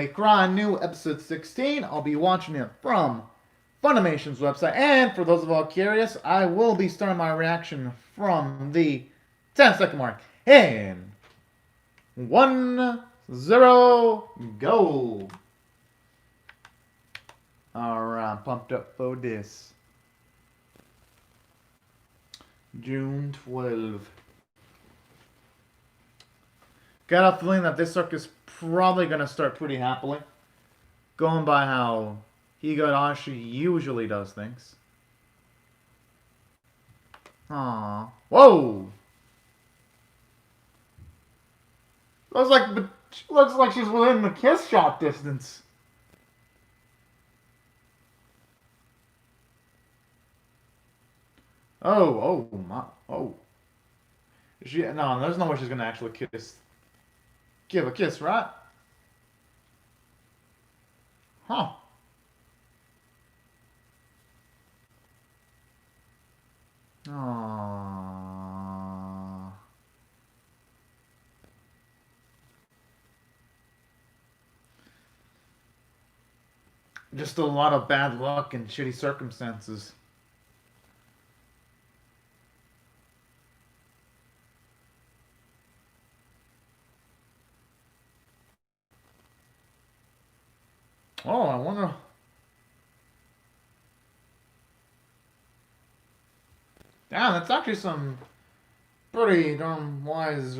May Cry New Episode 16. I'll be watching it from Funimation's website. And for those of all curious, I will be starting my reaction from the 10-second mark. In 1, 0, go. Alright, I'm pumped up for this. June 12th. Got a feeling that this arc is probably going to start pretty happily. Going by how Higurashi usually does things. Aww. Whoa! Looks like she's within the kiss shot distance. Oh, my, oh. No, there's no way she's gonna actually give a kiss, right? Huh. Aww. Just a lot of bad luck and shitty circumstances. Oh, I wonder. Damn, that's actually some pretty darn wise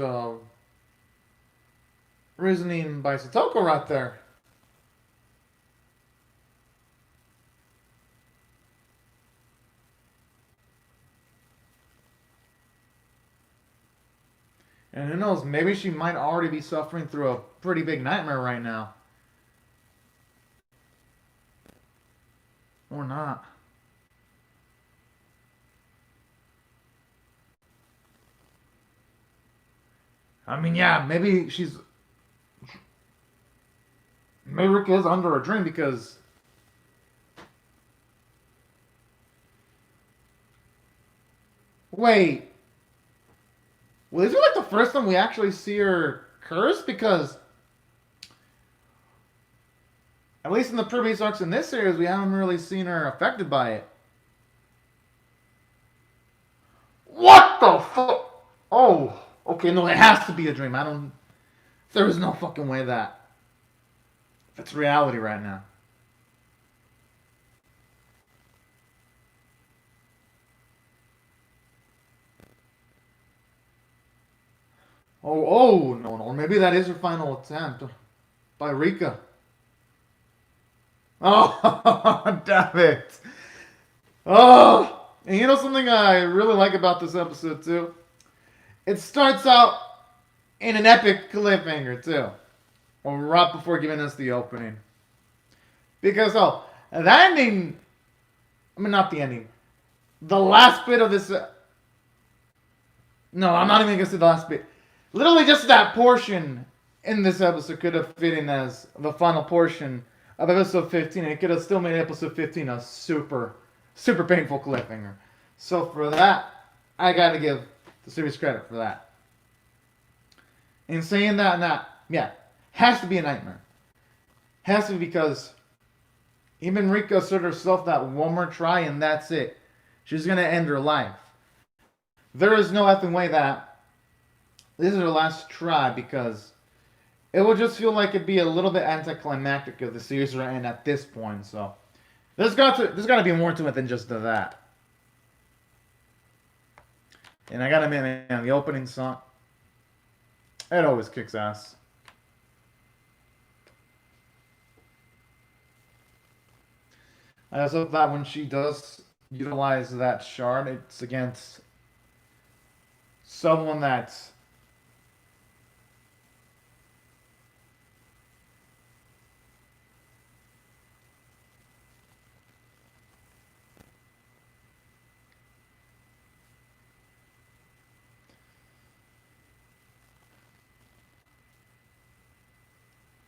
reasoning by Satoko right there. And who knows, maybe she might already be suffering through a pretty big nightmare right now. Or not. I mean, yeah, maybe Rick is under a dream because... Wait. Well, is it like the first time we actually see her curse? Because... At least in the previous arcs in this series, we haven't really seen her affected by it. What the fuck? Oh, okay, no, it has to be a dream. There is no fucking way that... It's reality right now. Oh, no, or maybe that is her final attempt by Rika. Oh, damn it. Oh, and you know something I really like about this episode, too? It starts out in an epic cliffhanger, too. Or right before giving us the opening. Because, the ending... I mean, not the ending. The last bit of this... No, I'm not even going to say the last bit. Literally just that portion in this episode could have fit in as the final portion of episode 15, and it could have still made episode 15 a super, super painful cliffhanger. So for that, I gotta give the series credit for that. In saying that, yeah, has to be a nightmare. Has to be because even Rika asserted herself that one more try and that's it. She's gonna end her life. There is no effing way that this is her last try because it would just feel like it'd be a little bit anticlimactic if the series were to end at this point. So there's got to be more to it than just that. And I gotta admit, man, the opening song, it always kicks ass. I also thought when she does utilize that shard, it's against someone that's...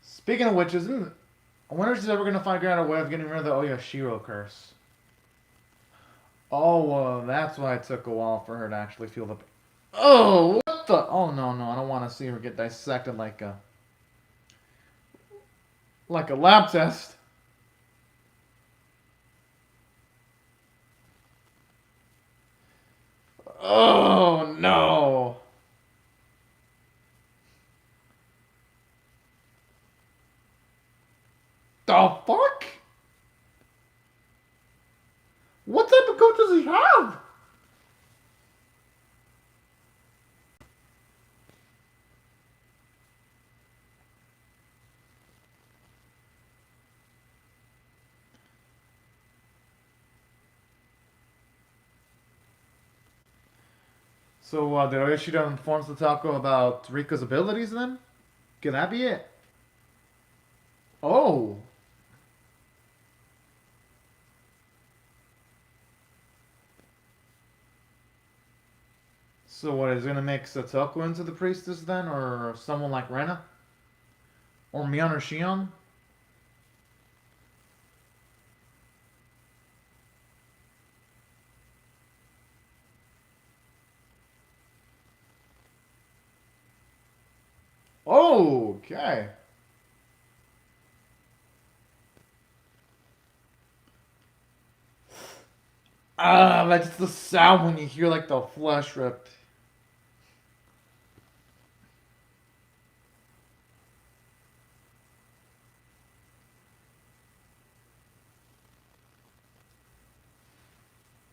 Speaking of which, I wonder if she's ever going to figure out a way of getting rid of the Oyashiro curse. Oh, that's why it took a while for her to actually feel the... Oh, what the... Oh, no, I don't want to see her get dissected like a... Like a lab test. Oh no. The fuck? What type of coach does he have? So, did Yoshida inform Satako about Rika's abilities then? Could that be it? Oh. So what, is he gonna make Satoko into the priestess then? Or someone like Rena? Or Mion or Shion? Oh, okay. Ah, that's the sound when you hear like the flesh ripped.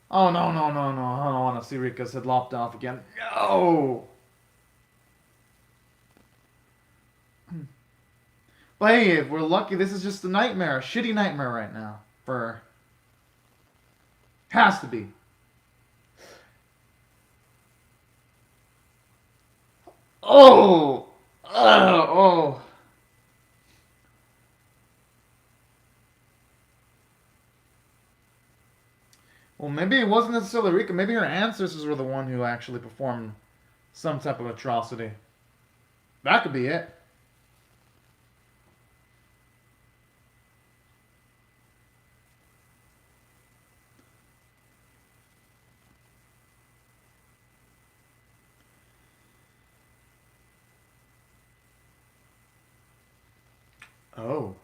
Oh no no no no! I don't want to see Rika's head lopped off again. No. But hey, if we're lucky, this is just a nightmare, a shitty nightmare right now. For has to be. Oh, oh. Well, maybe it wasn't necessarily Rika. Maybe her ancestors were the one who actually performed some type of atrocity. That could be it. Oh.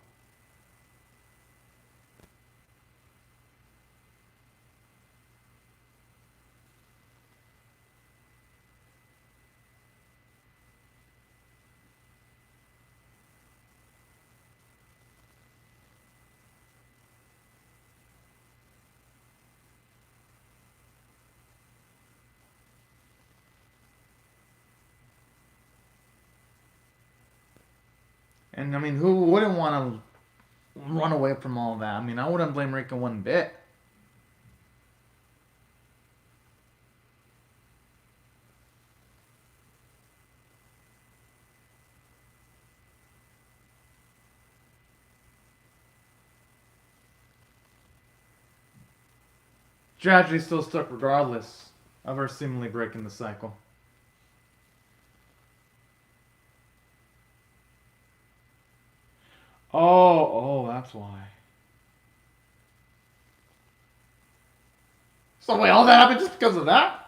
And I mean, who wouldn't want to run away from all that? I mean, I wouldn't blame Rika one bit. Tragedy still stuck regardless of her seemingly breaking the cycle. Oh, that's why. So wait, all that happened just because of that?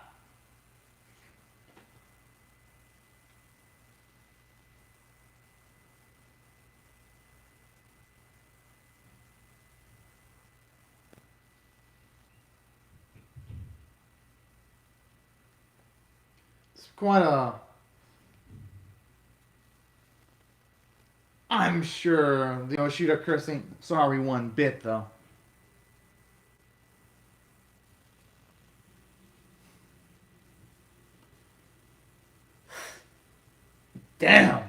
It's quite a. I'm sure the Yoshida curse ain't sorry one bit though. Damn.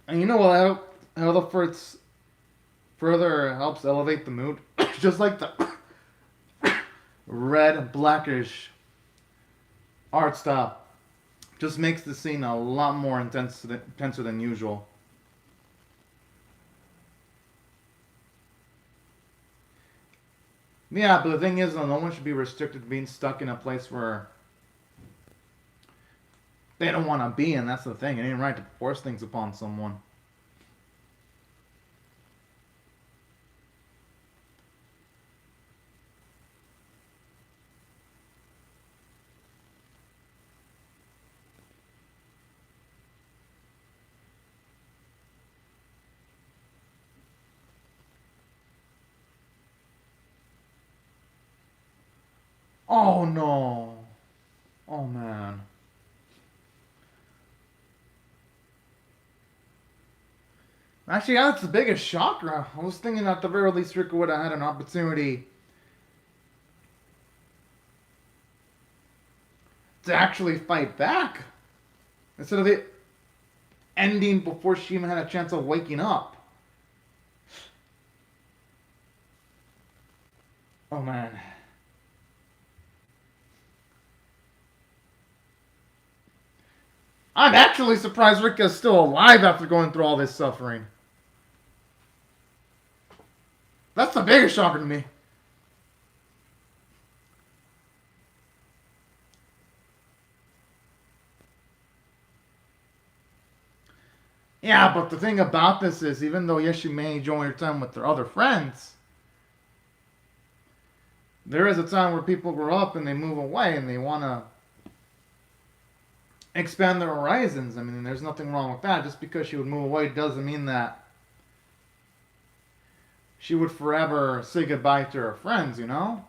And you know what? How the first further helps elevate the mood, just like the red blackish art style, just makes the scene a lot more intenser than usual. Yeah, but the thing is, though, no one should be restricted to being stuck in a place where they don't want to be, and that's the thing. It ain't right to force things upon someone. Oh no. Oh man. Actually, yeah, that's the biggest shocker. I was thinking at the very least Rika would have had an opportunity to actually fight back instead of it ending before she even had a chance of waking up. Oh man. I'm actually surprised Rika's still alive after going through all this suffering. That's the biggest shocker to me. Yeah, but the thing about this is, even though yes, she may enjoy her time with her other friends, there is a time where people grow up and they move away and they want to expand their horizons. I mean, there's nothing wrong with that. Just because she would move away doesn't mean that she would forever say goodbye to her friends, you know?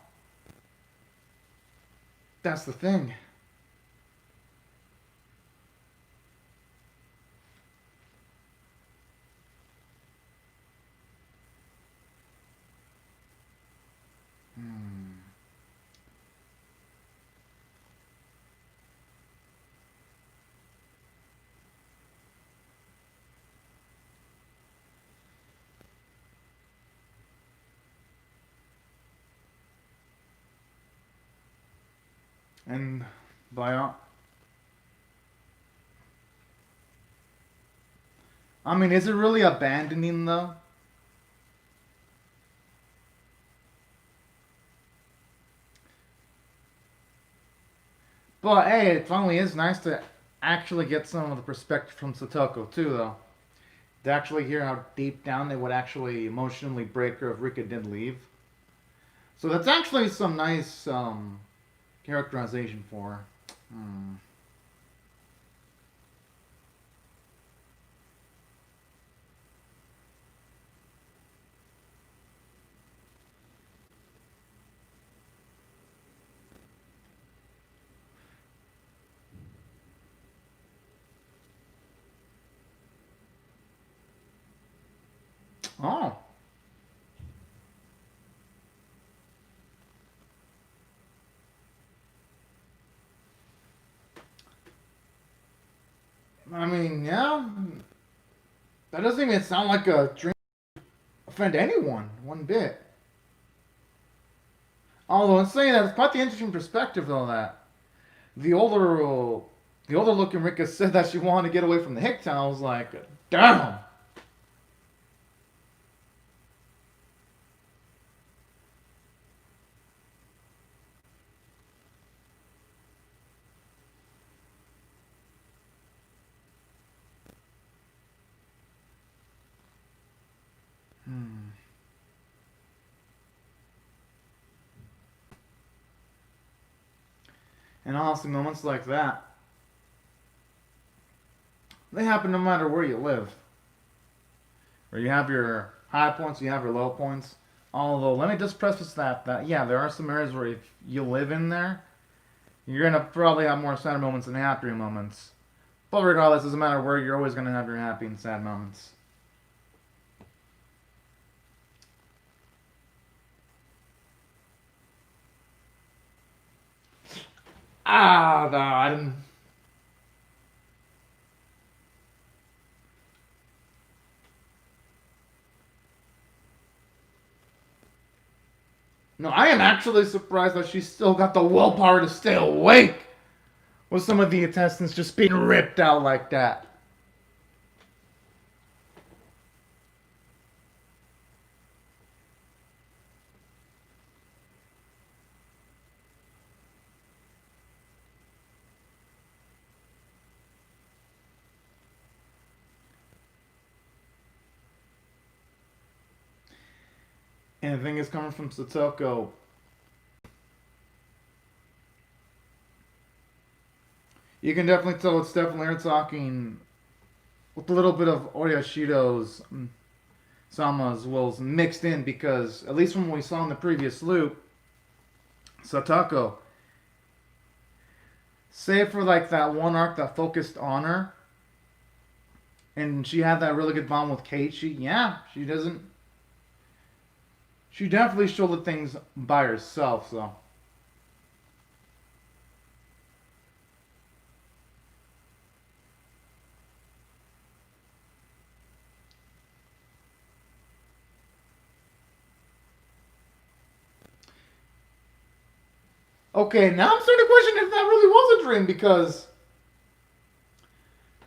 That's the thing. Hmm. And by I mean, is it really abandoning though? But hey, it finally is nice to actually get some of the perspective from Satoko too, though. To actually hear how deep down they would actually emotionally break her if Rika did leave. So that's actually some nice characterization for her. Hmm. Oh, I mean, yeah, that doesn't even sound like a dream to offend anyone one bit. Although in saying that, it's quite the interesting perspective though that the older the older looking Rika said that she wanted to get away from the Hick Town. I was like, damn. Hmm. And honestly, moments like that, they happen no matter where you live. Where you have your high points, you have your low points. Although, let me just preface that yeah, there are some areas where if you live in there, you're gonna probably have more sad moments than happy moments. But regardless, it doesn't matter where, you're always gonna have your happy and sad moments. Ah, no, I didn't. No, I am actually surprised that she still got the willpower to stay awake with some of the intestines just being ripped out like that. And the thing is, coming from Satoko, you can definitely tell it's definitely her talking with a little bit of Oyashido's Sama's wills mixed in because, at least from what we saw in the previous loop, Satoko save for like that one arc that focused on her, and she had that really good bond with Keiichi. Yeah, she doesn't. She definitely shouldered things by herself. So. Okay, now I'm starting to question if that really was a dream because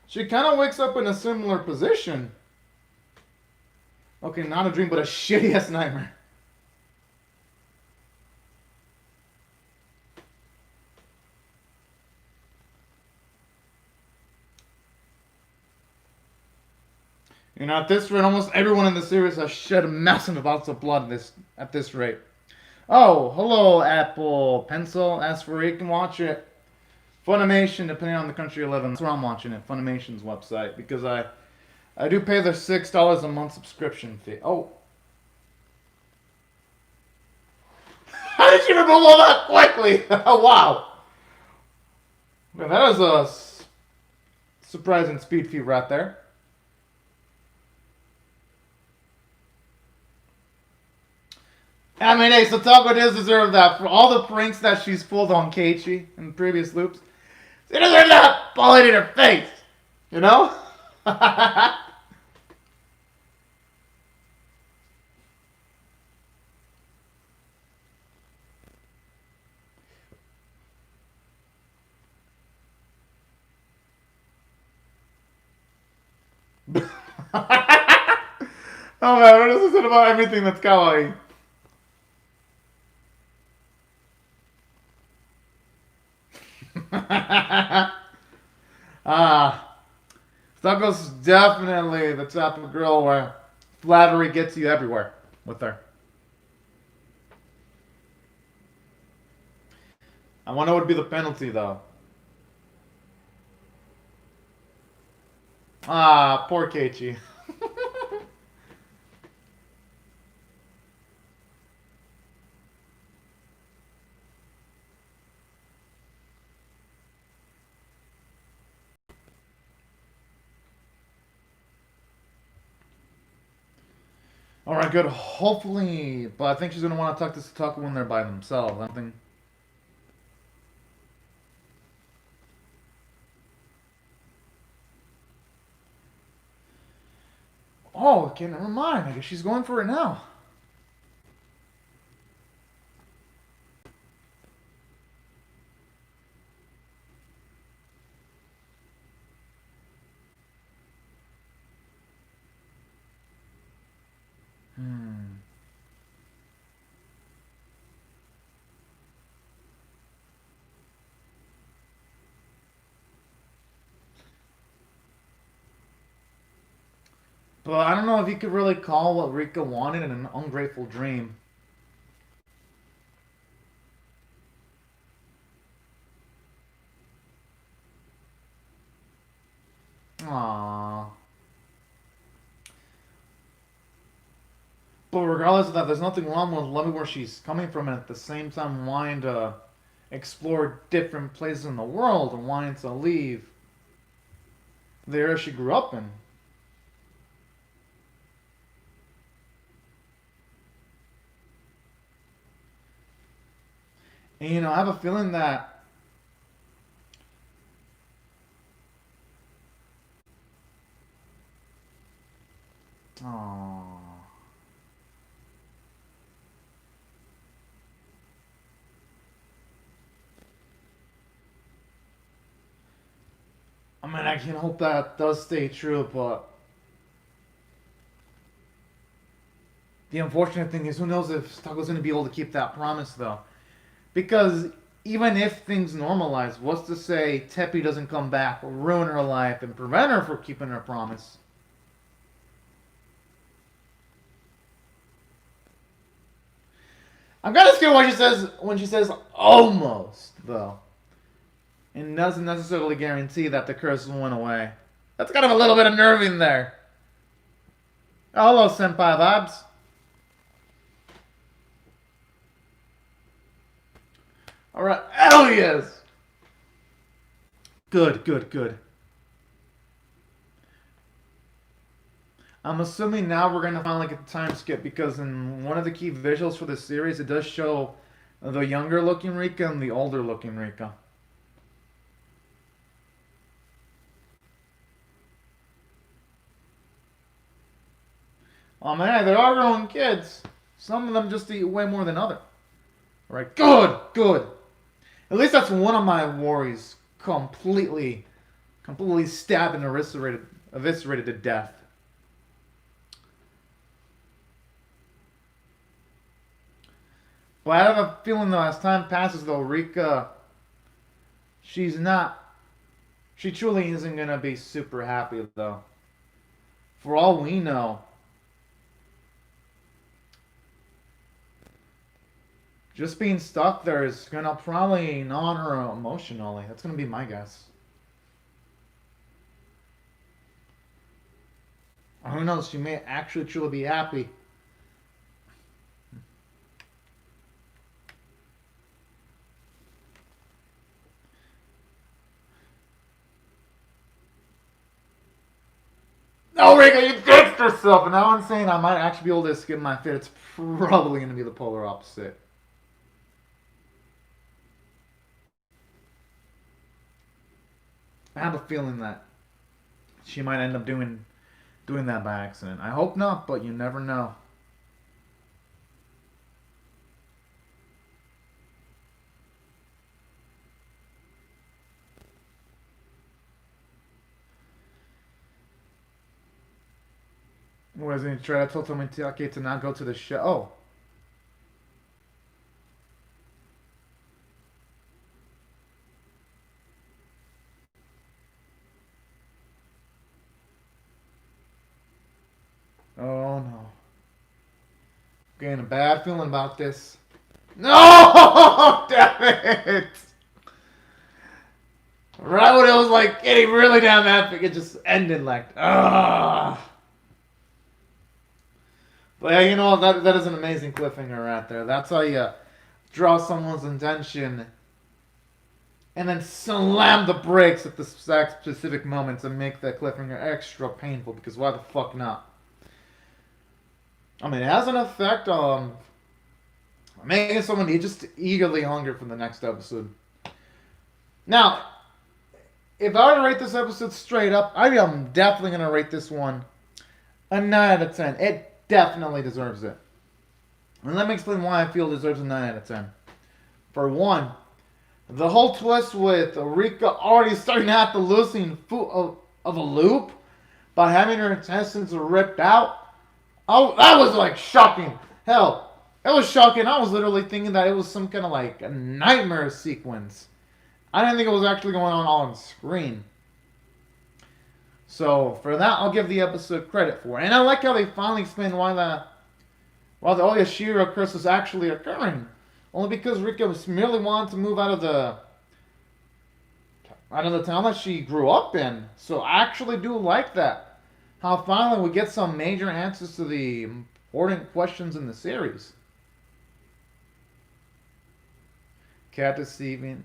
she kind of wakes up in a similar position. Okay, not a dream, but a shitty ass nightmare. You know, at this rate, almost everyone in the series has shed massive amounts of blood at this rate. Oh, hello, Apple Pencil. As for you can watch it, Funimation, depending on the country you live in. That's where I'm watching it, Funimation's website, because I do pay their $6 a month subscription fee. Oh. How did you remove all that quickly? Wow. Man, that is a surprising speed feat right there. I mean, hey, Satoko does deserve that for all the pranks that she's pulled on Keiichi in the previous loops. She deserves that bullet in her face, you know? Oh man, what is this about everything that's kawaii? Sako's definitely the type of girl where flattery gets you everywhere with her. I wonder what would be the penalty though. Poor Keiichi. All right, good. Hopefully, but I think she's gonna want to talk to Satoko when they're by themselves. I think. Oh, okay, never mind. I guess she's going for it now. Hmm. But I don't know if you could really call what Rika wanted an ungrateful dream. Aww. But regardless of that, there's nothing wrong with loving where she's coming from and at the same time wanting to explore different places in the world and wanting to leave the area she grew up in. And you know, I have a feeling that Aww. I mean, I can hope that does stay true, but the unfortunate thing is, who knows if Taco's going to be able to keep that promise, though. Because even if things normalize, what's to say Teppy doesn't come back, ruin her life, and prevent her from keeping her promise? I'm kind of scared when she says almost, though. And doesn't necessarily guarantee that the curse went away. That's kind of a little bit unnerving there. Oh, hello, Senpai Vibes. Alright, hell yes! Good, good, good. I'm assuming now we're gonna finally get the time skip because in one of the key visuals for this series, it does show the younger looking Rika and the older looking Rika. Oh man, they're all grown kids. Some of them just eat way more than others. Right? Good, good. At least that's one of my worries. Completely stabbed and eviscerated to death. But I have a feeling though, as time passes though, Rika, she's not, she truly isn't gonna be super happy though. For all we know, just being stuck there is gonna probably gnaw her emotionally. That's gonna be my guess. Or who knows? She may actually truly be happy. No, Rika, you fixed yourself. And now I'm saying I might actually be able to skip my fit. It's probably gonna be the polar opposite. I have a feeling that she might end up doing that by accident. I hope not, but you never know. Was he try to tell Tomomitake to not go to the show? Oh no. Getting a bad feeling about this. No! Damn it! Right when it was like getting really damn epic, it just ended like, ah. But yeah, you know, that is an amazing cliffhanger right there. That's how you draw someone's attention and then slam the brakes at the exact specific moments and make that cliffhanger extra painful because why the fuck not? I mean, it has an effect on making someone just eagerly hungry for the next episode. Now, if I were to rate this episode straight up, I am definitely going to rate this one a 9 out of 10. It definitely deserves it. And let me explain why I feel it deserves a 9 out of 10. For one, the whole twist with Rika already starting to have to losing of a loop by having her intestines ripped out. Oh, that was like shocking. Hell, it was shocking. I was literally thinking that it was some kind of like a nightmare sequence. I didn't think it was actually going on screen. So for that, I'll give the episode credit for it. And I like how they finally explained why the Oyashiro curse was actually occurring. Only because Rika was merely wanted to move out of the town that she grew up in. So I actually do like that. How finally we get some major answers to the important questions in the series. Cat deceiving.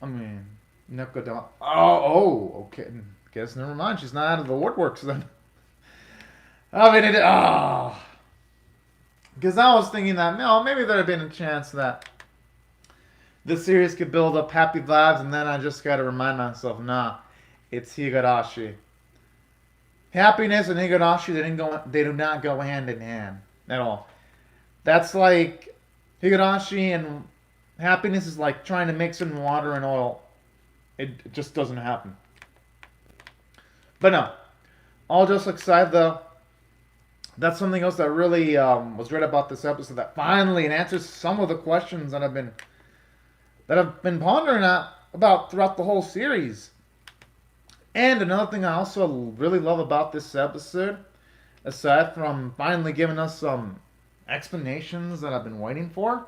I mean, Naku. Okay. Guess never mind. She's not out of the woodworks then. I mean, because I was thinking that, maybe there had been a chance that the series could build up happy vibes, and then I just got to remind myself, nah, it's Higurashi. Happiness and Higurashi, they do not go hand in hand at all. That's like Higurashi and happiness is like trying to mix in water and oil. It just doesn't happen. But no, all jokes aside though, that's something else that really was great about this episode. That finally it answers some of the questions that I've been pondering about throughout the whole series. And another thing I also really love about this episode, aside from finally giving us some explanations that I've been waiting for,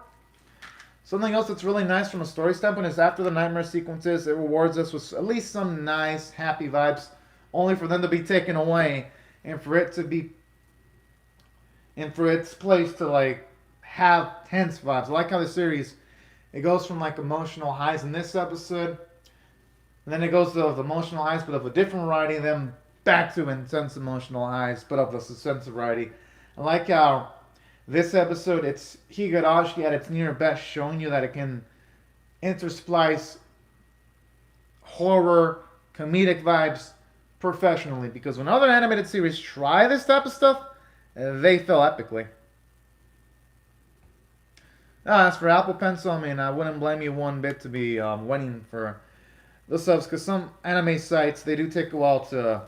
something else that's really nice from a story standpoint is after the nightmare sequences, it rewards us with at least some nice, happy vibes, only for them to be taken away, and for its place to like have tense vibes. I like how the series, it goes from like emotional highs in this episode And then it goes to the emotional highs, but of a different variety, and then back to intense emotional highs, but of the suspense variety. I like how this episode, it's Higurashi at its near best, showing you that it can intersplice horror, comedic vibes professionally. Because when other animated series try this type of stuff, they fail epically. As for Apple Pencil, I mean, I wouldn't blame you one bit to be waiting for the subs, because some anime sites, they do take a while to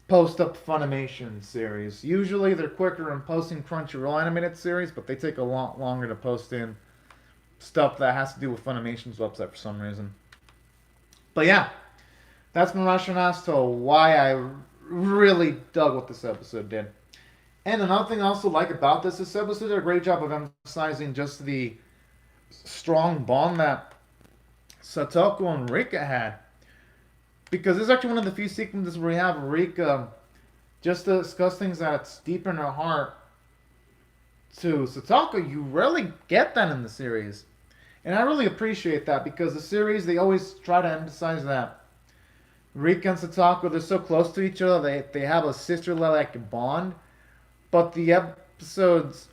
post up Funimation series. Usually they're quicker in posting Crunchyroll animated series, but they take a lot longer to post in stuff that has to do with Funimation's website for some reason. But yeah, that's my rationale as to why I really dug what this episode did. And another thing I also like about this episode did a great job of emphasizing just the strong bond that Satoko and Rika had. Because this is actually one of the few sequences where we have Rika just to discuss things that's deep in her heart to Satoko. You rarely get that in the series. And I really appreciate that, because the series, they always try to emphasize that Rika and Satoko, they're so close to each other, they have a sister-like bond. But the episodes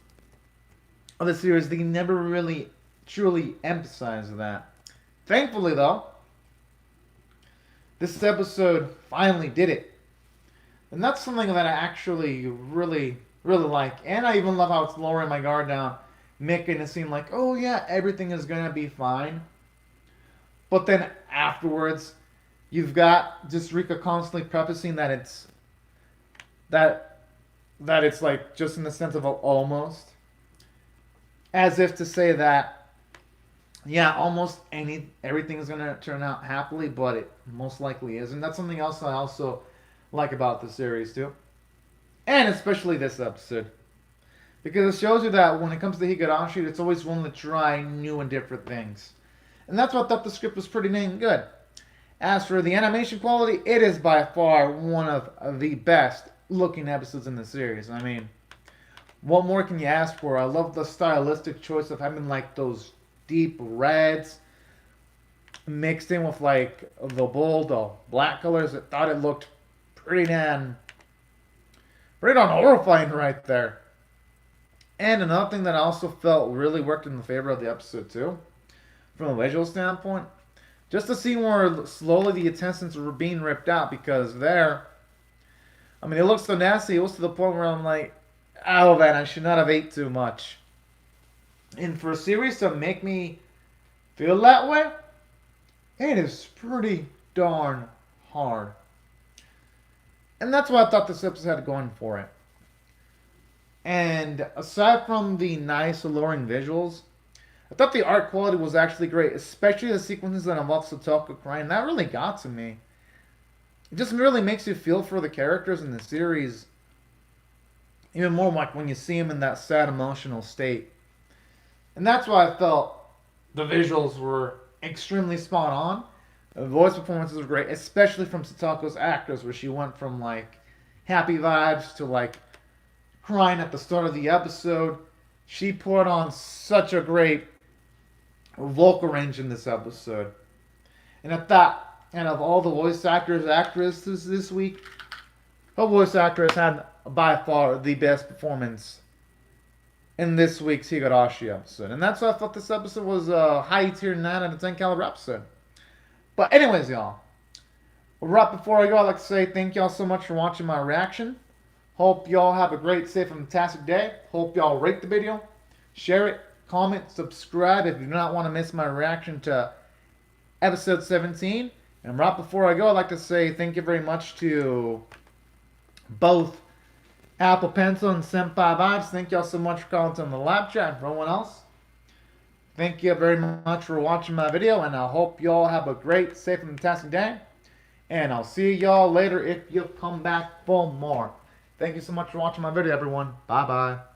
of the series, they never really truly emphasize that. Thankfully, though, this episode finally did it. And that's something that I actually really like. And I even love how it's lowering my guard down, making it seem like, oh yeah, everything is going to be fine. But then afterwards, you've got just Rika constantly prefacing that it's like just in the sense of almost, as if to say that, yeah, almost everything is gonna turn out happily, but it most likely is, and that's something else I also like about the series too, and especially this episode, because it shows you that when it comes to Higurashi, it's always willing to try new and different things, and that's what I thought the script was pretty dang good. As for the animation quality, it is by far one of the best looking episodes in the series. I mean, what more can you ask for? I love the stylistic choice of having like those deep reds mixed in with like the bold black colors. I thought it looked pretty darn horrifying right there. And another thing that I also felt really worked in the favor of the episode too, from a visual standpoint, just the scene where slowly the intestines were being ripped out, because there, I mean, it looks so nasty. It was to the point where I'm like, oh man, I should not have ate too much. And for a series to make me feel that way, it is pretty darn hard. And that's what I thought this episode had going for it. And aside from the nice, alluring visuals, I thought the art quality was actually great, especially the sequences that involve Satoko crying. That really got to me. It just really makes you feel for the characters in the series, even more like when you see them in that sad emotional state. And that's why I felt the visuals were extremely spot on. The voice performances were great, especially from Satoko's actress, where she went from like happy vibes to like crying at the start of the episode. She put on such a great vocal range in this episode. And I thought, and of all the voice actresses this week, her voice actress had by far the best performance in this week's Higurashi episode. And that's why I thought this episode was a high tier 9 out of 10 caliber episode. But anyways, y'all, right before I go, I'd like to say thank y'all so much for watching my reaction. Hope y'all have a great, safe, and fantastic day. Hope y'all rate the video, share it, comment, subscribe if you do not want to miss my reaction to episode 17. And right before I go, I'd like to say thank you very much to both Apple Pencil and Senpai Vibes. Thank y'all so much for commenting on the live chat, and for everyone else, thank you very much for watching my video, and I hope y'all have a great, safe, and fantastic day. And I'll see y'all later if you come back for more. Thank you so much for watching my video, everyone. Bye-bye.